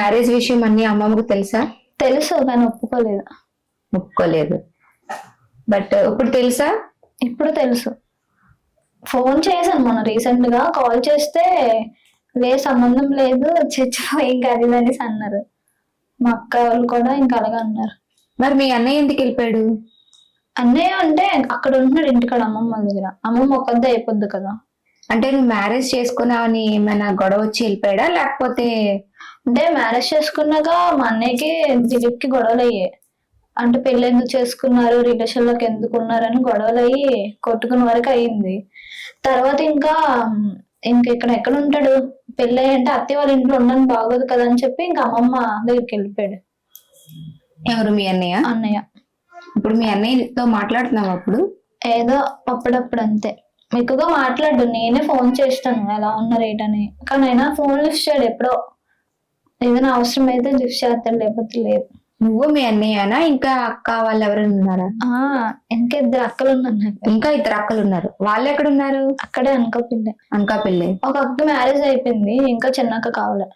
Marriage విషయం అన్ని అమ్మమ్మకు తెలుసా? తెలుసు కానీ ఒప్పుకోలేదు. ఒప్పుకోలేదు. బట్ ఇప్పుడు తెలుసా? ఇప్పుడు తెలుసు. ఫోన్ చేశాను మొన్న రీసెంట్ గా, కాల్ చేస్తే సంబంధం లేదు చచ్చిపోయి ఇంకా అది అనేసి అన్నారు. మా అక్క వాళ్ళు కూడా ఇంకా అలాగే అన్నారు. మరి మీ అన్నయ్య ఎందుకు వెళ్ళిపోయాడు? అన్నయ్య అంటే అక్కడ ఉంటున్నాడు ఇంటికాడ అమ్మమ్మ వాళ్ళ దగ్గర. అమ్మమ్మ ఒక్కదే అయిపోద్ది కదా. అంటే నువ్వు మ్యారేజ్ చేసుకున్నావని ఏమైనా గొడవ వచ్చి వెళ్ళిపోయాడా, లేకపోతే? అంటే మ్యారేజ్ చేసుకున్నాక మా అన్నయ్యకి దిలీప్ కి గొడవలు అయ్యాయి. అంటే పెళ్లి ఎందుకు చేసుకున్నారు, రిలేషన్ లోకి ఎందుకు ఉన్నారని గొడవలు అయ్యి కొట్టుకున్న వరకు అయ్యింది. తర్వాత ఇంకా ఇక్కడ ఎక్కడ ఉంటాడు, పెళ్ళి అంటే అత్తయ్య వాళ్ళ ఇంట్లో ఉండడం బాగోదు కదా అని చెప్పి ఇంకా అమ్మమ్మ దగ్గరికి వెళ్ళిపోయాడు. ఎవరు? మీ అన్నయ్య? అన్నయ్య. ఇప్పుడు మీ అన్నయ్యతో మాట్లాడుతున్నావు? అప్పుడు ఏదో అప్పుడప్పుడు అంతే, ఎక్కువగా మాట్లాడు. నేనే ఫోన్ చేస్తాను ఎలా ఉన్నారు ఏంటని, కానీ అయినా ఫోన్ లిఫ్ట్ చేయడు. ఎప్పుడో ఏదైనా అవసరం అయితే లిఫ్ట్ చేస్తాడు, లేకపోతే లేదు. నువ్వు మీ అన్నయ్యనా, ఇంకా అక్క వాళ్ళు ఎవరైనా ఉన్నారా? ఇంకా ఇద్దరు అక్కలు ఉన్నారు. ఇంకా ఇద్దరు అక్కలు ఉన్నారు. వాళ్ళు ఎక్కడ ఉన్నారు? అక్కడే అనకాపల్లి. అనకాపల్లి. ఒక అక్క మ్యారేజ్ అయిపోయింది, ఇంకా చిన్న అక్క కావాలి.